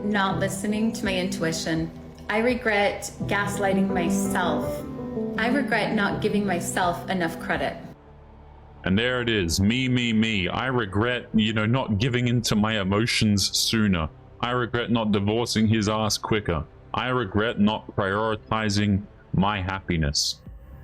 not listening to my intuition. I regret gaslighting myself. I regret not giving myself enough credit. And there it is. Me. I regret, not giving into my emotions sooner. I regret not divorcing his ass quicker. I regret not prioritizing my happiness.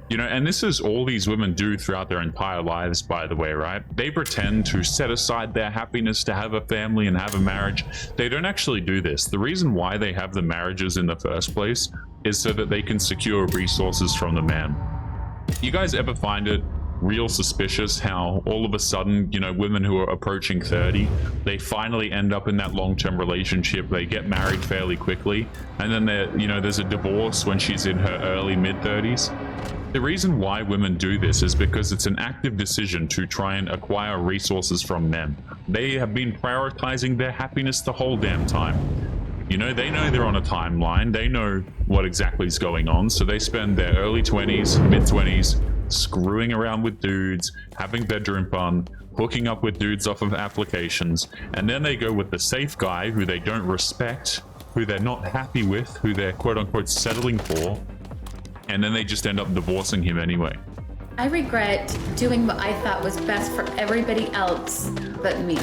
And this is all these women do throughout their entire lives, by the way, right? They pretend to set aside their happiness to have a family and have a marriage. They don't actually do this. The reason why they have the marriages in the first place is so that they can secure resources from the man. You guys ever find it real suspicious how all of a sudden, women who are approaching 30, they finally end up in that long-term relationship, they get married fairly quickly, and then there's a divorce when she's in her early mid-30s? The reason why women do this is because it's an active decision to try and acquire resources from men. They have been prioritizing their happiness the whole damn time. They know they're on a timeline, they know what exactly is going on, so they spend their early 20s, mid-20s, screwing around with dudes, having bedroom fun, hooking up with dudes off of applications, and then they go with the safe guy who they don't respect, who they're not happy with, who they're quote-unquote settling for, and then they just end up divorcing him anyway. I regret doing what I thought was best for everybody else but me.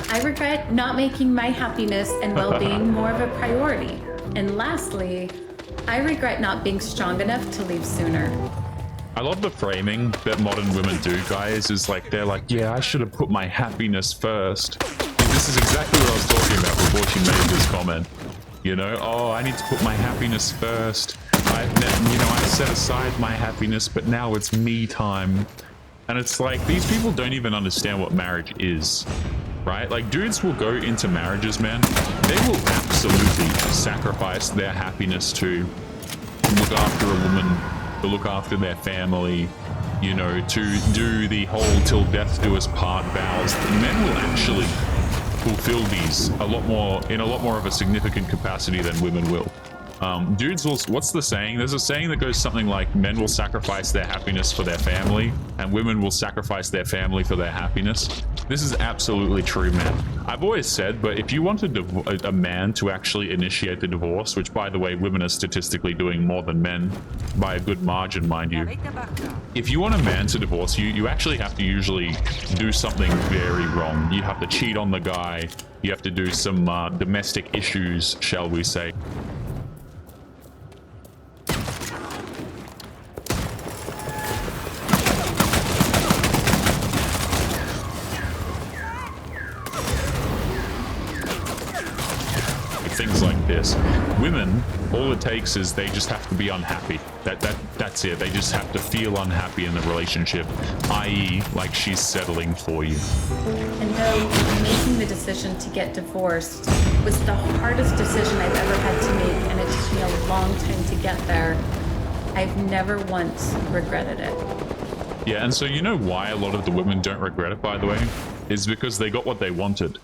I regret not making my happiness and well-being more of a priority. And lastly, I regret not being strong enough to leave sooner. I love the framing that modern women do, guys, is they're like, yeah, I should have put my happiness first. This is exactly what I was talking about before she made this comment. Oh, I need to put my happiness first. I set aside my happiness, but now it's me time. And it's like, these people don't even understand what marriage is, right? Like, dudes will go into marriages, man. They will absolutely sacrifice their happiness to look after a woman, to look after their family, to do the whole till death do us part vows. Men will actually fulfill these in a lot more of a significant capacity than women will. Dudes will, what's the saying? There's a saying that goes something like, men will sacrifice their happiness for their family, and women will sacrifice their family for their happiness. This is absolutely true, man. I've always said, but if you wanted a man to actually initiate the divorce, which by the way, women are statistically doing more than men, by a good margin, mind you. If you want a man to divorce you, you actually have to usually do something very wrong. You have to cheat on the guy. You have to do some domestic issues, shall we say. Things like this. Women, all it takes is they just have to be unhappy. That's it. They just have to feel unhappy in the relationship, i.e. like she's settling for you. And though making the decision to get divorced was the hardest decision I've ever had to make, and it took me a long time to get there, I've never once regretted it. Yeah, and so you know why a lot of the women don't regret it, by the way, is because they got what they wanted.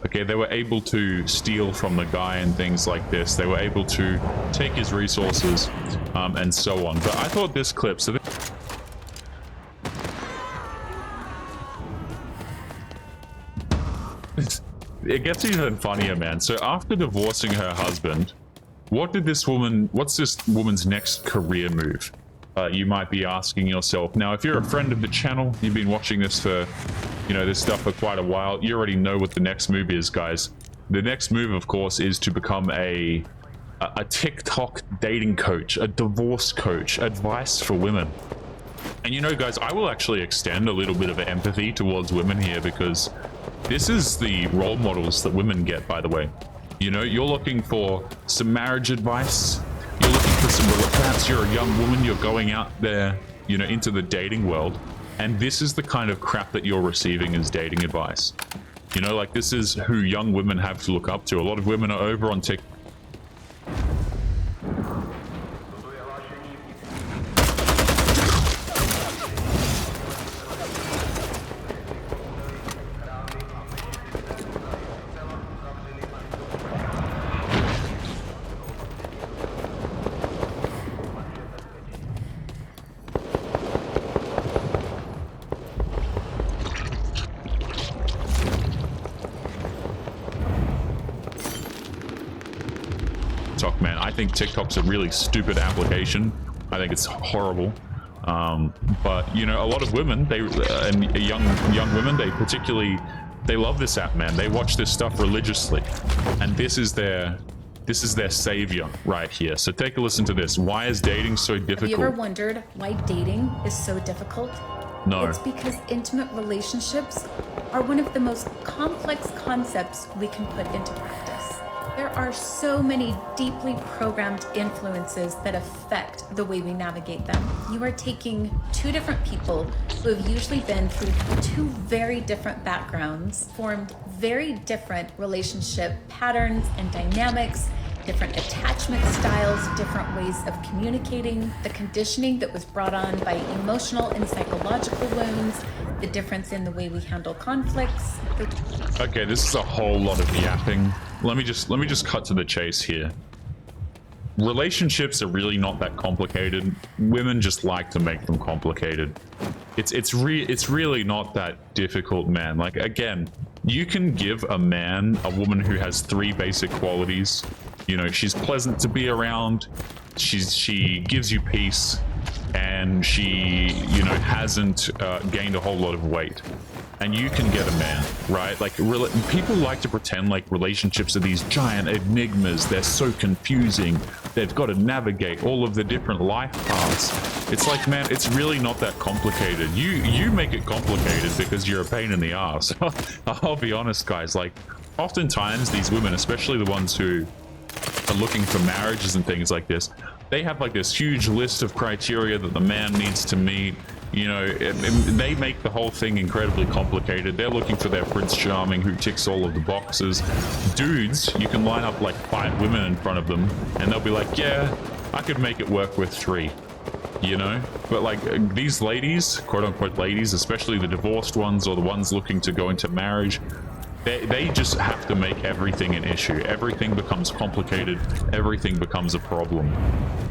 Okay, they were able to steal from the guy and things like this. They were able to take his resources and so on. But I thought this clip, so it gets even funnier, man. So after divorcing her husband, what's this woman's next career move? You might be asking yourself. Now, if you're a friend of the channel, you've been watching this for, this stuff for quite a while, you already know what the next move is, guys. The next move, of course, is to become a TikTok dating coach, a divorce coach, advice for women. And guys, I will actually extend a little bit of empathy towards women here, because this is the role models that women get, by the way. You're looking for some marriage advice. You're looking for perhaps you're a young woman, you're going out there, into the dating world, and this is the kind of crap that you're receiving as dating advice. This is who young women have to look up to. A lot of women are over on TikTok. TikTok, man. I think TikTok's a really stupid application. I think it's horrible. But you know, a lot of women, and young women, they love this app, man. They watch this stuff religiously, and this is their savior right here. So take a listen to this. Why is dating so difficult? Have you ever wondered why dating is so difficult? No. It's because intimate relationships are one of the most complex concepts we can put into practice. There are so many deeply programmed influences that affect the way we navigate them. You are taking two different people who have usually been through two very different backgrounds, formed very different relationship patterns and dynamics, different attachment styles, different ways of communicating, the conditioning that was brought on by emotional and psychological wounds, the difference in the way we handle conflicts. Okay, this is a whole lot of yapping. Let me just cut to the chase here. Relationships are really not that complicated. Women just like to make them complicated. It's really not that difficult, man. Like, again, you can give a woman who has 3 basic qualities. You know, she's pleasant to be around, she gives you peace, and she, you know, hasn't gained a whole lot of weight. And you can get a man, right? Like, people like to pretend like relationships are these giant enigmas. They're so confusing. They've got to navigate all of the different life paths. It's like, man, it's really not that complicated. You make it complicated because you're a pain in the ass. I'll be honest, guys. Like, oftentimes these women, especially the ones who are looking for marriages and things like this, they have like this huge list of criteria that the man needs to meet. You know, they make the whole thing incredibly complicated. They're looking for their Prince Charming who ticks all of the boxes. Dudes, you can line up like 5 women in front of them and they'll be like, yeah, I could make it work with 3, you know? But like these ladies, quote unquote ladies, especially the divorced ones or the ones looking to go into marriage, they just have to make everything an issue. Everything becomes complicated. Everything becomes a problem,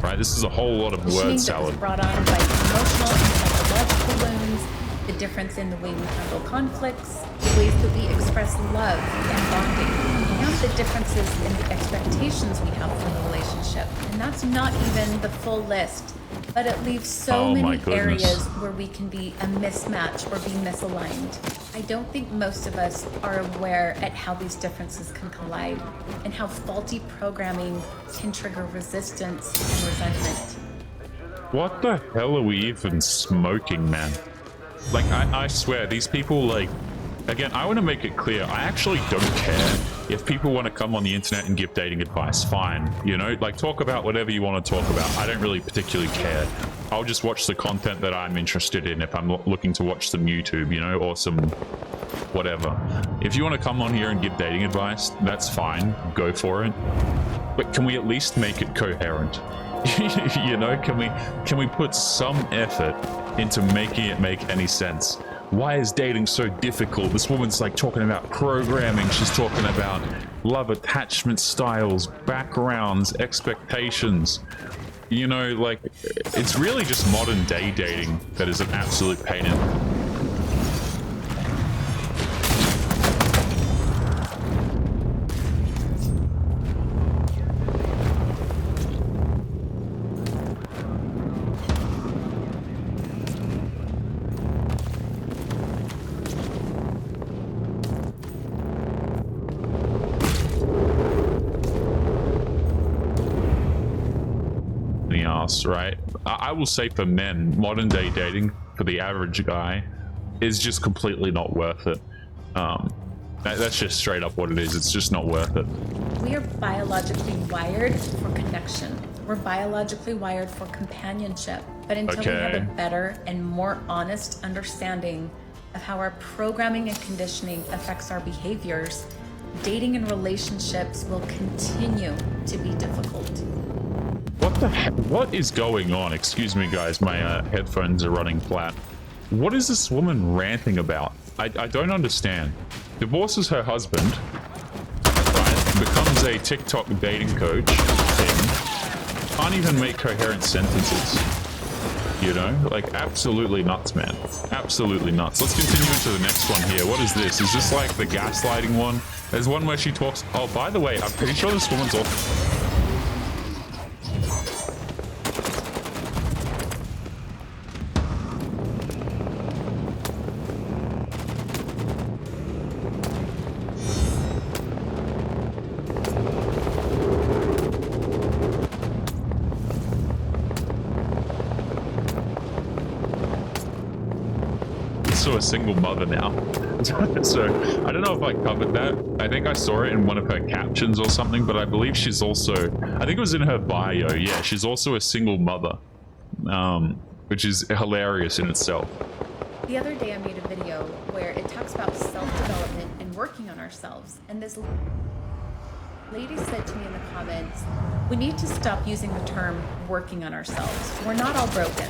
right? This is a whole lot of word salad. Brought on by emotional and psychological wounds, the difference in the way we handle conflicts, the ways that we express love and bonding, and the differences in the expectations we have from the relationship. And that's not even the full list, but it leaves so many areas where we can be a mismatch or be misaligned. I don't think most of us are aware at how these differences can collide and how faulty programming can trigger resistance and resentment. What the hell are we even smoking, man? Like, I swear, these people, like, again, I want to make it clear, I actually don't care if people want to come on the internet and give dating advice. Fine, you know, like, talk about whatever you want to talk about. I don't really particularly care. I'll just watch the content that I'm interested in if I'm looking to watch some YouTube, you know, or some whatever. If you want to come on here and give dating advice, that's fine, go for it. But can we at least make it coherent? You know, can we put some effort into making it make any sense? Why is dating so difficult? This woman's like talking about programming. She's talking about love attachment styles, backgrounds, expectations. You know, like, it's really just modern day dating that is an absolute pain in. Right? I will say for men, modern day dating for the average guy is just completely not worth it. That's just straight up what it is. It's just not worth it. We are biologically wired for connection. We're biologically wired for companionship. But until we have a better and more honest understanding of how our programming and conditioning affects our behaviors, dating and relationships will continue to be difficult. What the heck? What is going on? Excuse me, guys. My headphones are running flat. What is this woman ranting about? I don't understand. Divorces her husband, right? Becomes a TikTok dating coach thing. Can't even make coherent sentences. You know? Like, absolutely nuts, man. Absolutely nuts. Let's continue into the next one here. What is this? Is this like the gaslighting one? There's one where she talks... Oh, by the way, I'm pretty sure this woman's all... also a single mother now. So I don't know if I covered that. I think I saw it in one of her captions or something, but I believe she's also, I think it was in her bio. Yeah, she's also a single mother, which is hilarious in itself. The other day I made a video where it talks about self-development and working on ourselves. And this lady said to me in the comments, we need to stop using the term working on ourselves. We're not all broken.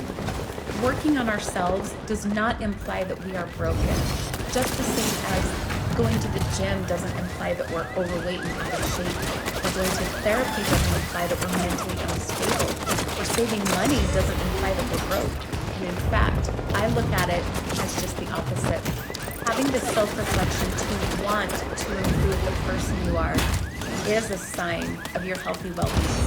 Working on ourselves does not imply that we are broken. Just the same as going to the gym doesn't imply that we're overweight and out of shape. Or going to therapy doesn't imply that we're mentally unstable. Or saving money doesn't imply that we're broke. And in fact, I look at it as just the opposite. Having this self-reflection to want to improve the person you are is a sign of your healthy well-being.